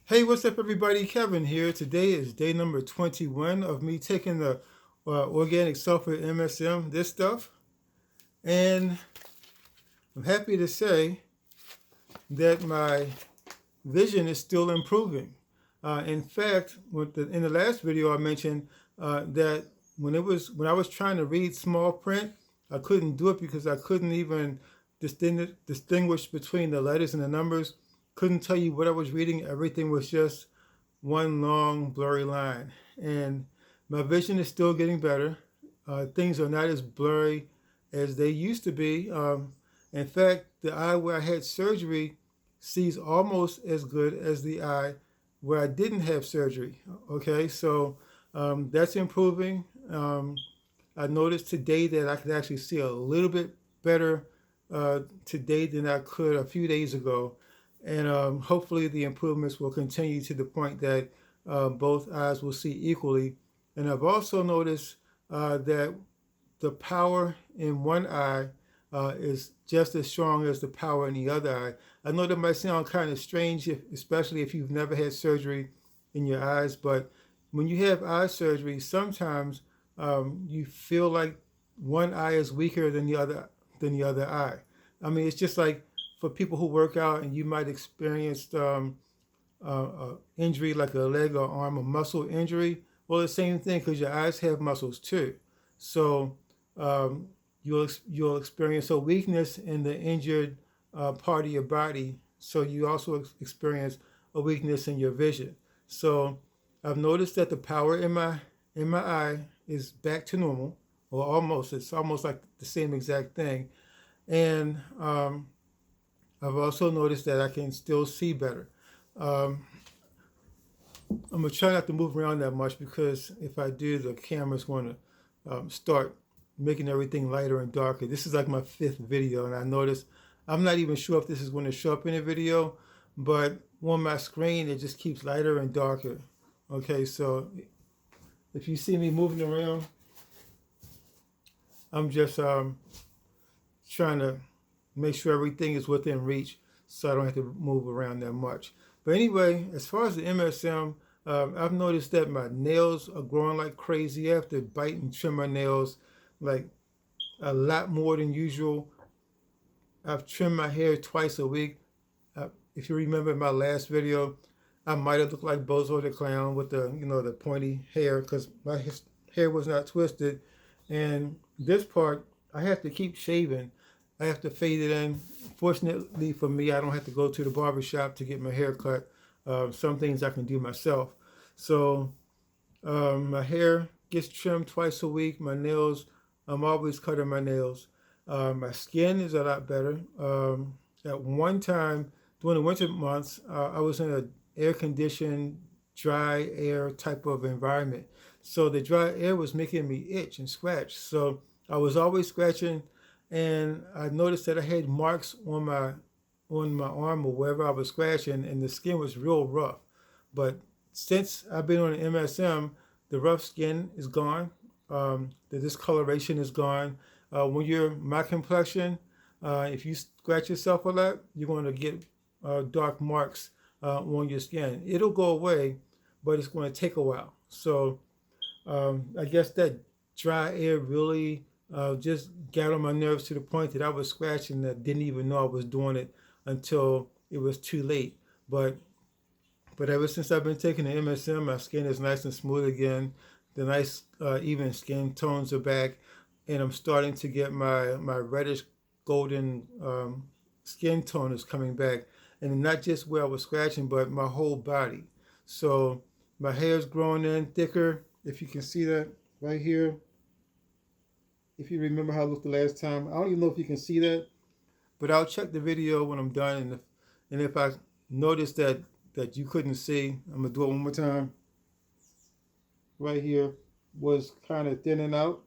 Hey, what's up, everybody? Kevin here. Today is day number 21 of me taking the organic sulfur MSM, this stuff. And I'm happy to say that my vision is still improving. In fact, in the last video, I mentioned that when I was trying to read small print, I couldn't do it because I couldn't even distinguish between the letters and the numbers. Couldn't tell you what I was reading. Everything was just one long blurry line. And my vision is still getting better. Things are not as blurry as they used to be. In fact, the eye where I had surgery sees almost as good as the eye where I didn't have surgery. Okay, so that's improving. I noticed today that I could actually see a little bit better today than I could a few days ago. And hopefully the improvements will continue to the point that both eyes will see equally. And I've also noticed that the power in one eye is just as strong as the power in the other eye. I know that might sound kind of strange, especially if you've never had surgery in your eyes, but when you have eye surgery, sometimes you feel like one eye is weaker than the other eye. I mean, it's just like for people who work out, and you might experience injury like a leg or arm or muscle injury. Well, the same thing, because your eyes have muscles too. So you'll experience a weakness in the injured part of your body. So you also experience a weakness in your vision. So I've noticed that the power in my eye is back to normal, or almost. It's almost like the same exact thing, and I've also noticed that I can still see better. I'm gonna try not to move around that much, because if I do, the camera's going to start making everything lighter and darker. This is like my 5th video, and I noticed I'm not even sure if this is going to show up in a video, but on my screen it just keeps lighter and darker. Okay, so if you see me moving around, I'm just trying to make sure everything is within reach so I don't have to move around that much. But anyway, as far as the MSM, I've noticed that my nails are growing like crazy. I have to bite and trim my nails like a lot more than usual. I've trimmed my hair twice a week. If you remember my last video, I might have looked like Bozo the Clown with the pointy hair, because my hair was not twisted. And this part, I have to keep shaving. I have to fade it in. Fortunately for me, I don't have to go to the barber shop to get my hair cut. Some things I can do myself. So my hair gets trimmed twice a week. My nails, I'm always cutting my nails. My skin is a lot better. At one time, during the winter months, I was in an air-conditioned, dry air type of environment. So the dry air was making me itch and scratch. So I was always scratching, and I noticed that I had marks on my arm or wherever I was scratching, and the skin was real rough. But since I've been on the MSM, the rough skin is gone. The discoloration is gone. When you're my complexion, if you scratch yourself a lot, you're going to get dark marks on your skin. It'll go away, but it's going to take a while. So I guess that dry air really just got on my nerves to the point that I was scratching that didn't even know I was doing it until it was too late. But ever since I've been taking the MSM, my skin is nice and smooth again. The nice even skin tones are back, and I'm starting to get my reddish golden skin tone is coming back, and not just where I was scratching, but my whole body. So my hair is growing in thicker. If you can see that right here, if you remember how it looked the last time, I don't even know if you can see that, but I'll check the video when I'm done, and if I notice that you couldn't see, I'm gonna do it one more time. Right here was kind of thinning out,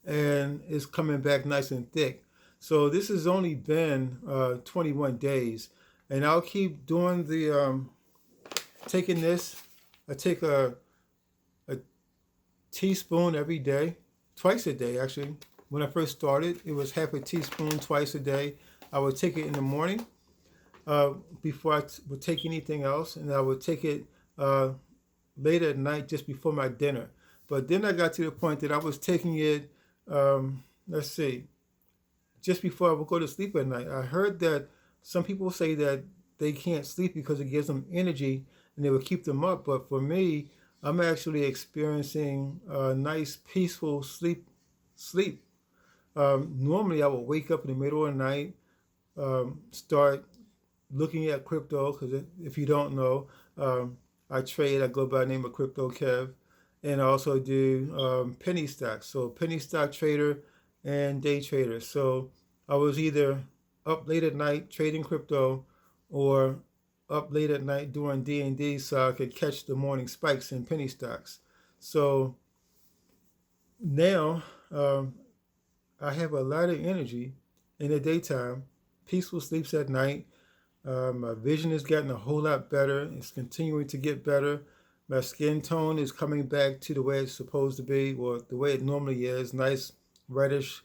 and it's coming back nice and thick. So this has only been 21 days, and I'll keep doing the taking this. I take a teaspoon every day, twice a day actually. When I first started, it was half a teaspoon twice a day. I would take it in the morning, before I would take anything else, and I would take it late at night just before my dinner. But then I got to the point that I was taking it, let's see, just before I would go to sleep at night. I heard that some people say that they can't sleep because it gives them energy and it will keep them up. But for me, I'm actually experiencing a nice, peaceful sleep. Sleep. Normally, I would wake up in the middle of the night, start looking at crypto, because if you don't know, I trade. I go by the name of Crypto-Kev, and I also do penny stocks. So penny stock trader and day trader. So I was either up late at night trading crypto, or up late at night doing D&D so I could catch the morning spikes in penny stocks. So now I have a lot of energy in the daytime, peaceful sleeps at night. My vision has gotten a whole lot better. It's continuing to get better. My skin tone is coming back to the way it's supposed to be, or the way it normally is, nice reddish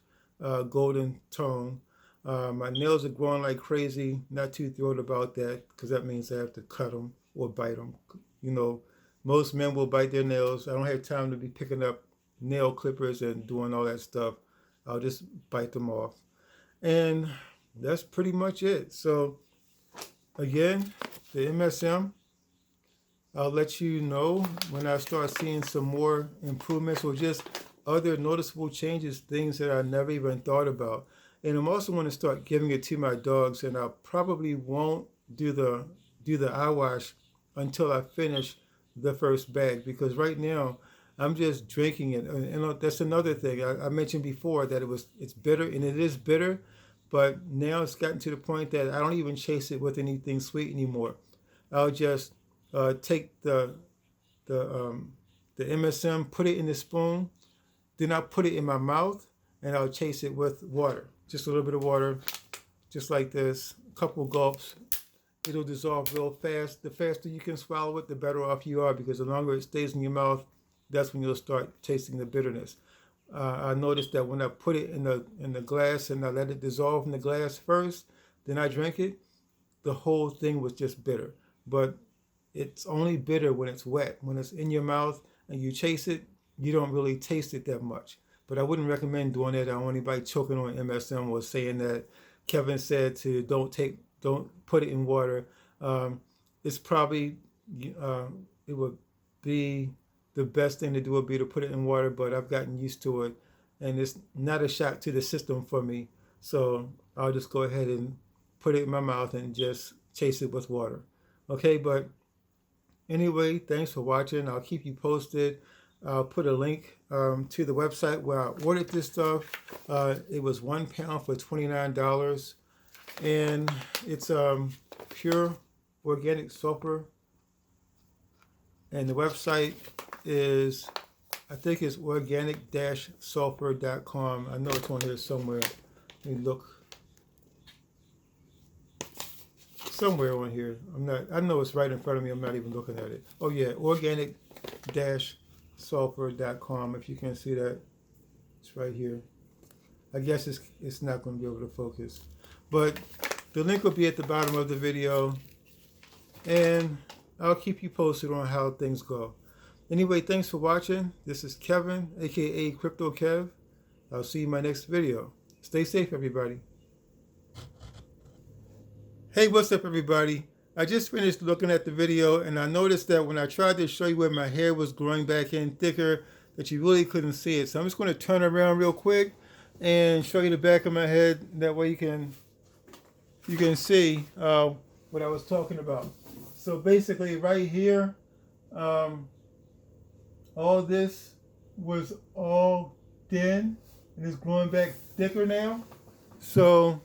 golden tone. My nails are growing like crazy. Not too thrilled about that, because that means I have to cut them or bite them. You know, most men will bite their nails. I don't have time to be picking up nail clippers and doing all that stuff. I'll just bite them off. And that's pretty much it. So again, the MSM, I'll let you know when I start seeing some more improvements or just other noticeable changes, things that I never even thought about. And I'm also going to start giving it to my dogs, and I probably won't do the eye wash until I finish the first bag, because right now I'm just drinking it. And that's another thing. I mentioned before that it's bitter, and it is bitter, but now it's gotten to the point that I don't even chase it with anything sweet anymore. I'll just take the MSM, put it in the spoon, then I'll put it in my mouth, and I'll chase it with water. Just a little bit of water, just like this, a couple gulps. It'll dissolve real fast. The faster you can swallow it, the better off you are, because the longer it stays in your mouth, that's when you'll start tasting the bitterness. I noticed that when I put it in the glass and I let it dissolve in the glass first, then I drank it, the whole thing was just bitter. But it's only bitter when it's wet. When it's in your mouth and you chase it, you don't really taste it that much. But I wouldn't recommend doing that. I don't want anybody choking on MSM or saying that Kevin said to don't put it in water. It's probably it would be the best thing to do would be to put it in water, but I've gotten used to it, and it's not a shock to the system for me. So I'll just go ahead and put it in my mouth and just chase it with water. Okay, but anyway, thanks for watching. I'll keep you posted. I'll put a link to the website where I ordered this stuff. It was 1 pound for $29, and it's pure organic sulfur. And the website is, I think it's organic-sulfur.com. I know it's on here somewhere. Let me look. Somewhere on here. I know it's right in front of me. I'm not even looking at it. Oh yeah, organic-sulfur.com. If you can see that, it's right here. I guess it's not going to be able to focus. But the link will be at the bottom of the video. And I'll keep you posted on how things go. Anyway, thanks for watching. This is Kevin, aka Crypto-Kev. I'll see you in my next video. Stay safe, everybody. Hey, what's up, everybody? I just finished looking at the video, and I noticed that when I tried to show you where my hair was growing back in thicker, that you really couldn't see it. So I'm just going to turn around real quick and show you the back of my head. That way you can see what I was talking about. So basically right here, all this was all thin, and it's growing back thicker now. So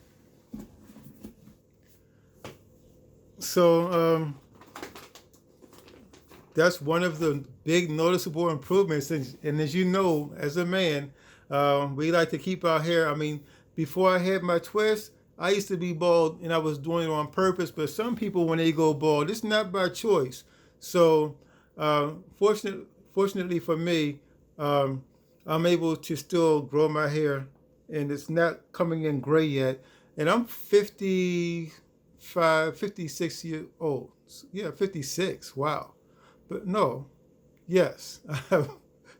that's one of the big noticeable improvements. And as you know, as a man, we like to keep our hair. I mean, before I had my twist, I used to be bald, and I was doing it on purpose. But some people, when they go bald, it's not by choice. So fortunately for me, I'm able to still grow my hair, and it's not coming in gray yet. And I'm 54 56 years old. Yeah, 56. Wow. But no, yes, I have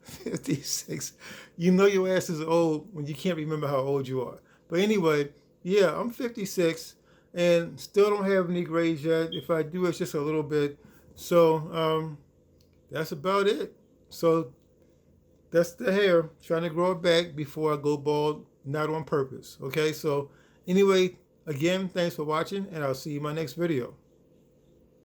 56. You know your ass is old when you can't remember how old you are. But anyway, yeah, I'm 56 and still don't have any grays yet. If I do, it's just a little bit. So that's about it. So that's the hair, trying to grow it back before I go bald, not on purpose. Okay, so anyway, again, thanks for watching, and I'll see you in my next video.